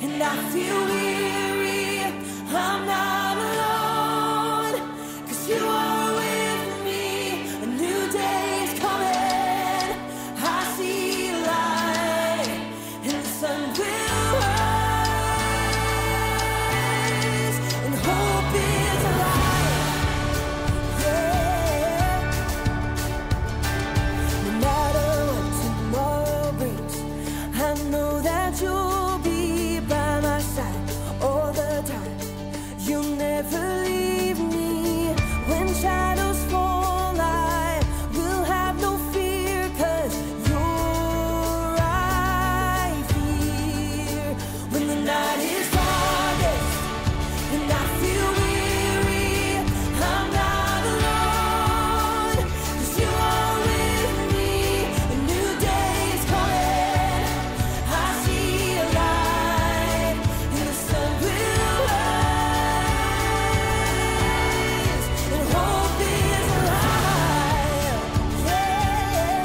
and I feel weary. I'm not alone, 'cause you are with me. A new day is coming. I see light, and the sun will rise, and hope is alive. Yeah. No matter what tomorrow brings, I know that you'll be by my side all the time. You'll never leave me. When shadows fall, I will have no fear, 'cause you're right here. When the night is darkest and I feel weary, I'm not alone, 'cause you are with me. A new day is coming. I see a light, and the sun will rise, and hope is alive. Yeah.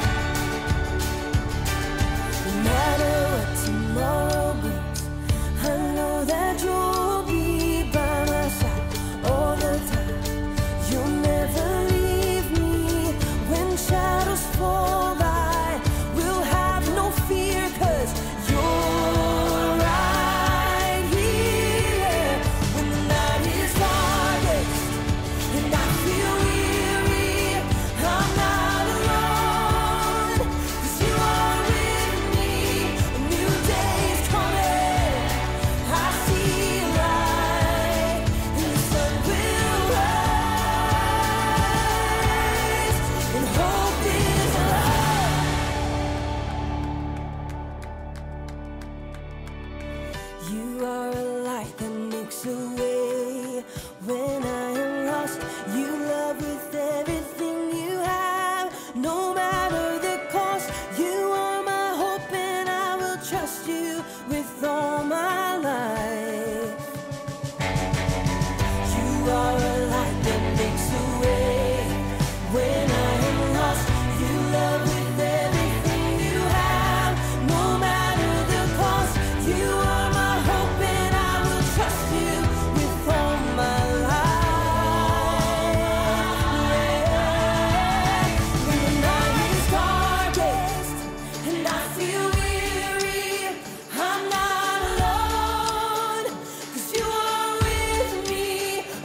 No matter what tomorrow brings, I know that you'll be by my side all the time. You'll never leave me. When shadows fall, I will have no fear, 'cause you're right here. When the night is darkest and I feel weary, I'm not alone, 'cause you are with me. A new day is coming. I see light, and the sun will rise, and hope is alive. You are a light that makes a way when I am lost. You love with everything you have, no matter the cost. You are my hope, and I will trust you with all my life. You are a light that makes a way when I am lost. You love with everything you have, no matter the cost. You are my hope, and I will trust you with all my life. Yeah. When the night is darkest and I feel weary, I'm not alone, 'cause you are with me.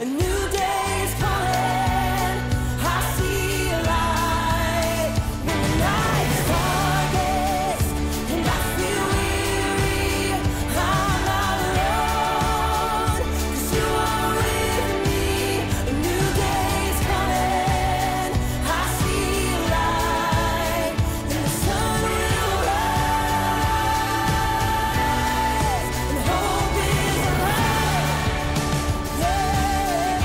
A new day is coming. I see a light. When the night is darkest and I feel weary, I'm not alone, 'cause you are with me. A new day is coming. I see a light, and the sun will rise, and hope is alive. Yeah,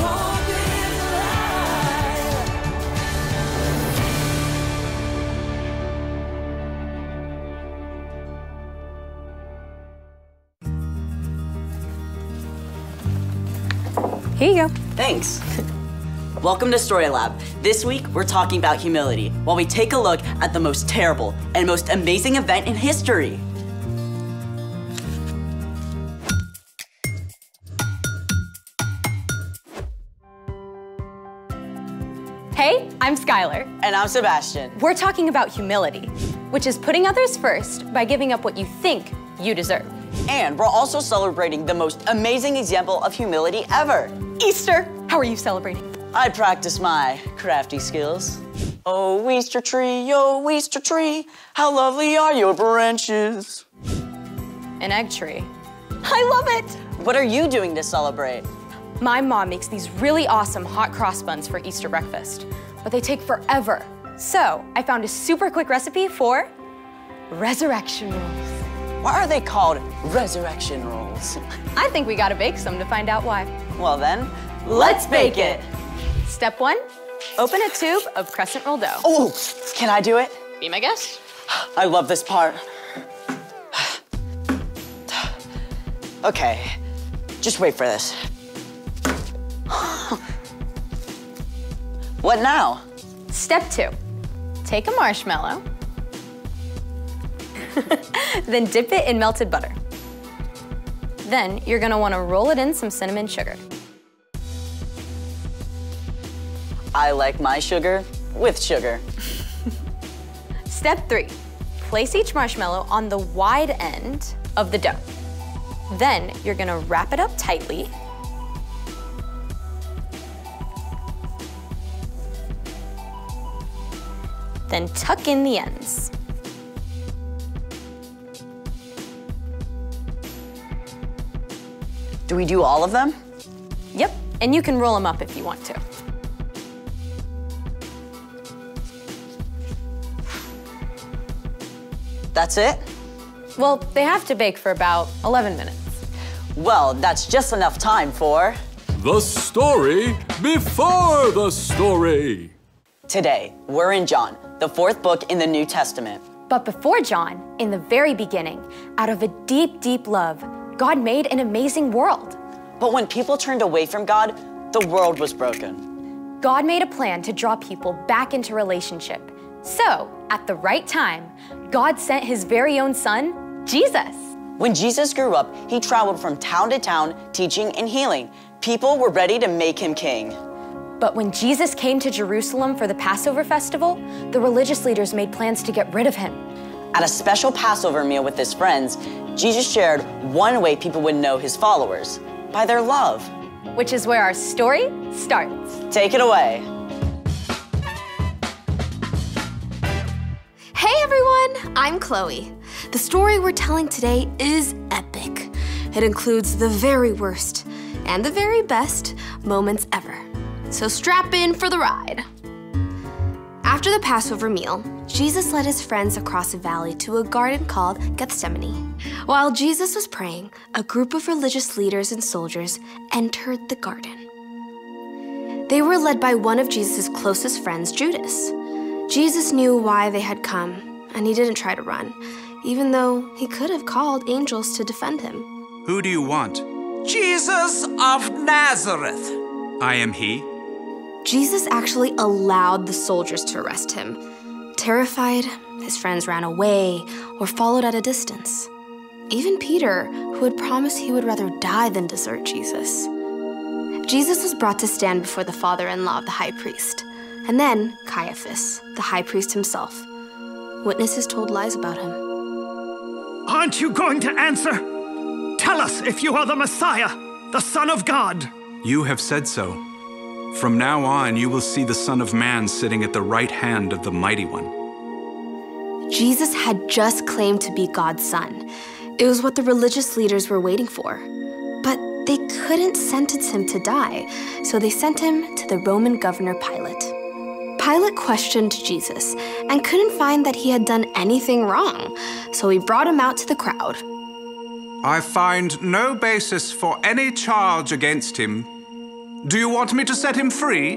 hope is alive. Here you go. Thanks. Welcome to Story Lab. This week, we're talking about humility while we take a look at the most terrible and most amazing event in history. Hey, I'm Skylar. And I'm Sebastian. We're talking about humility, which is putting others first by giving up what you think you deserve. And we're also celebrating the most amazing example of humility ever. Easter! How are you celebrating? I practice my crafty skills. Oh, Easter tree, how lovely are your branches. An egg tree. I love it! What are you doing to celebrate? My mom makes these really awesome hot cross buns for Easter breakfast, but they take forever. So I found a super quick recipe for resurrection rolls. Why are they called resurrection rolls? I think we gotta bake some to find out why. Well then, let's bake it. Step 1, open a tube of crescent roll dough. Oh, can I do it? Be my guest. I love this part. Okay, just wait for this. What now? Step 2, take a marshmallow, then dip it in melted butter. Then you're gonna wanna roll it in some cinnamon sugar. I like my sugar with sugar. Step 3, place each marshmallow on the wide end of the dough. Then you're gonna wrap it up tightly. Then tuck in the ends. Do we do all of them? Yep, and you can roll them up if you want to. That's it? Well, they have to bake for about 11 minutes. Well, that's just enough time for... The story before the story. Today, we're in John, the 4th book in the New Testament. But before John, in the very beginning, out of a deep, deep love, God made an amazing world. But when people turned away from God, the world was broken. God made a plan to draw people back into relationship. So, at the right time, God sent his very own son, Jesus. When Jesus grew up, he traveled from town to town, teaching and healing. People were ready to make him king. But when Jesus came to Jerusalem for the Passover festival, the religious leaders made plans to get rid of him. At a special Passover meal with his friends, Jesus shared one way people would know his followers, by their love. Which is where our story starts. Take it away. Hey everyone, I'm Chloe. The story we're telling today is epic. It includes the very worst and the very best moments ever. So strap in for the ride. After the Passover meal, Jesus led his friends across a valley to a garden called Gethsemane. While Jesus was praying, a group of religious leaders and soldiers entered the garden. They were led by one of Jesus' closest friends, Judas. Jesus knew why they had come, and he didn't try to run, even though he could have called angels to defend him. Who do you want? Jesus of Nazareth. I am he. Jesus actually allowed the soldiers to arrest him. Terrified, his friends ran away or followed at a distance. Even Peter, who had promised he would rather die than desert Jesus. Jesus was brought to stand before the father-in-law of the high priest, and then Caiaphas, the high priest himself. Witnesses told lies about him. Aren't you going to answer? Tell us if you are the Messiah, the Son of God. You have said so. From now on, you will see the Son of Man sitting at the right hand of the Mighty One. Jesus had just claimed to be God's son. It was what the religious leaders were waiting for. But they couldn't sentence him to die, so they sent him to the Roman governor Pilate. Pilate questioned Jesus and couldn't find that he had done anything wrong, so he brought him out to the crowd. I find no basis for any charge against him. Do you want me to set him free?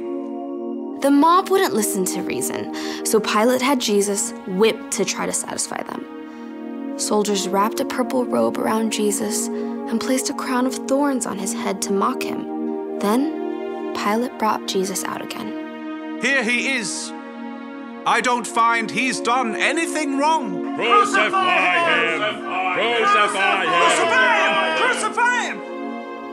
The mob wouldn't listen to reason, so Pilate had Jesus whipped to try to satisfy them. Soldiers wrapped a purple robe around Jesus and placed a crown of thorns on his head to mock him. Then, Pilate brought Jesus out again. Here he is. I don't find he's done anything wrong. Crucify him! Crucify him! Crucify him!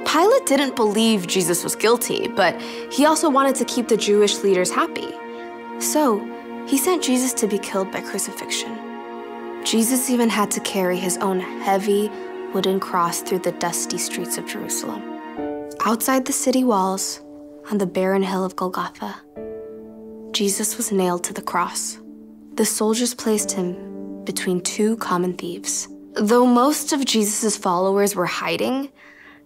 Pilate didn't believe Jesus was guilty, but he also wanted to keep the Jewish leaders happy. So, he sent Jesus to be killed by crucifixion. Jesus even had to carry his own heavy wooden cross through the dusty streets of Jerusalem. Outside the city walls, on the barren hill of Golgotha, Jesus was nailed to the cross. The soldiers placed him between two common thieves. Though most of Jesus' followers were hiding,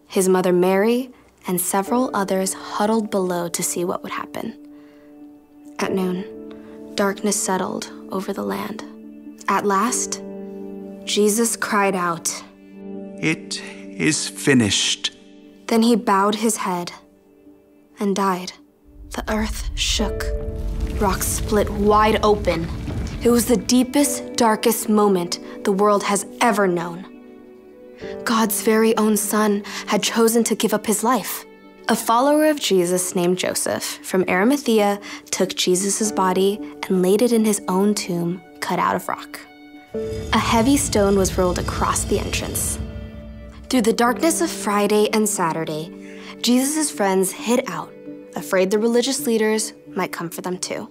his mother Mary and several others huddled below to see what would happen. At noon, darkness settled over the land. At last, Jesus cried out, It is finished. Then he bowed his head and died. The earth shook. Rocks split wide open. It was the deepest, darkest moment the world has ever known. God's very own son had chosen to give up his life. A follower of Jesus named Joseph from Arimathea took Jesus' body and laid it in his own tomb cut out of rock. A heavy stone was rolled across the entrance. Through the darkness of Friday and Saturday, Jesus' friends hid out, afraid the religious leaders might come for them too.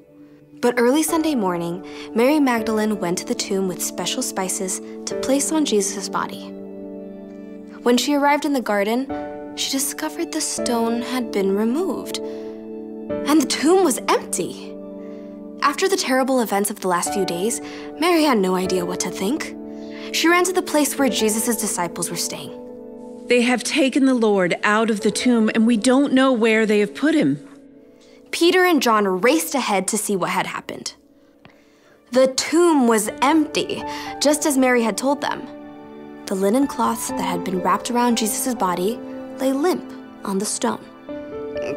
But early Sunday morning, Mary Magdalene went to the tomb with special spices to place on Jesus' body. When she arrived in the garden, she discovered the stone had been removed, and the tomb was empty. After the terrible events of the last few days, Mary had no idea what to think. She ran to the place where Jesus' disciples were staying. They have taken the Lord out of the tomb, and we don't know where they have put him. Peter and John raced ahead to see what had happened. The tomb was empty, just as Mary had told them. The linen cloths that had been wrapped around Jesus' body lay limp on the stone.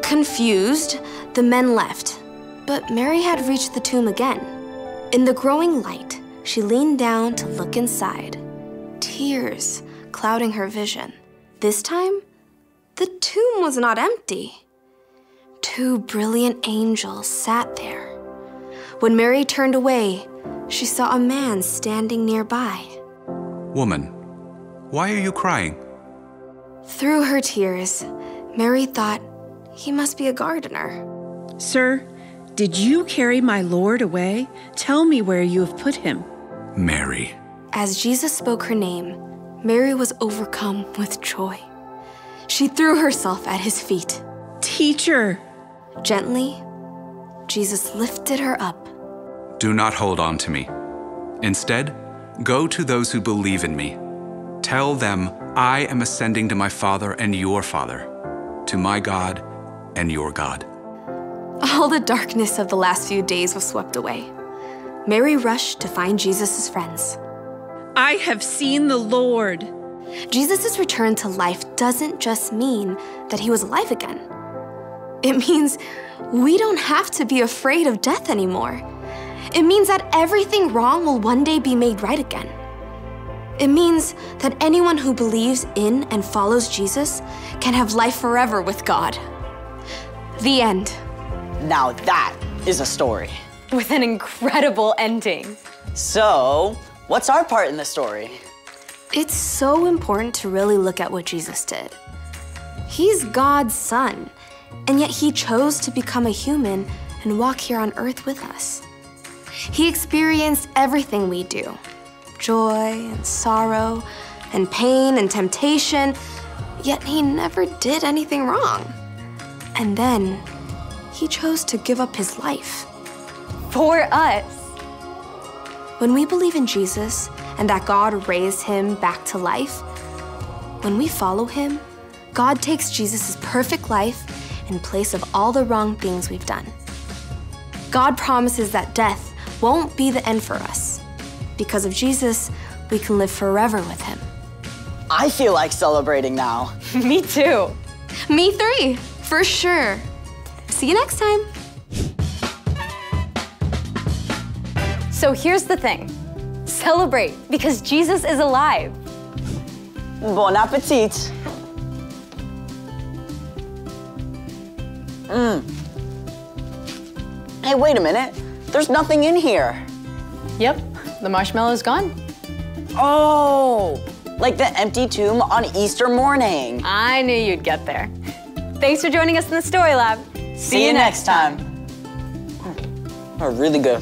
Confused, the men left, but Mary had reached the tomb again. In the growing light, she leaned down to look inside, tears clouding her vision. This time, the tomb was not empty. 2 brilliant angels sat there. When Mary turned away, she saw a man standing nearby. Woman, why are you crying? Through her tears, Mary thought he must be a gardener. Sir, did you carry my Lord away? Tell me where you have put him. Mary. As Jesus spoke her name, Mary was overcome with joy. She threw herself at his feet. Teacher! Gently, Jesus lifted her up. Do not hold on to me. Instead, go to those who believe in me. Tell them I am ascending to my Father and your Father, to my God and your God. All the darkness of the last few days was swept away. Mary rushed to find Jesus' friends. I have seen the Lord. Jesus' return to life doesn't just mean that he was alive again. It means we don't have to be afraid of death anymore. It means that everything wrong will one day be made right again. It means that anyone who believes in and follows Jesus can have life forever with God. The end. Now that is a story. With an incredible ending. So, what's our part in the story? It's so important to really look at what Jesus did. He's God's son, and yet he chose to become a human and walk here on earth with us. He experienced everything we do, joy and sorrow and pain and temptation, yet he never did anything wrong. And then he chose to give up his life. For us. When we believe in Jesus and that God raised him back to life, when we follow him, God takes Jesus' perfect life in place of all the wrong things we've done. God promises that death won't be the end for us. Because of Jesus, we can live forever with him. I feel like celebrating now. Me too. Me 3, for sure. See you next time. So here's the thing. Celebrate, because Jesus is alive. Bon appetit. Hey, wait a minute. There's nothing in here. Yep, the marshmallow's gone. Oh, like the empty tomb on Easter morning. I knew you'd get there. Thanks for joining us in the Story Lab. See you next time. Are really good.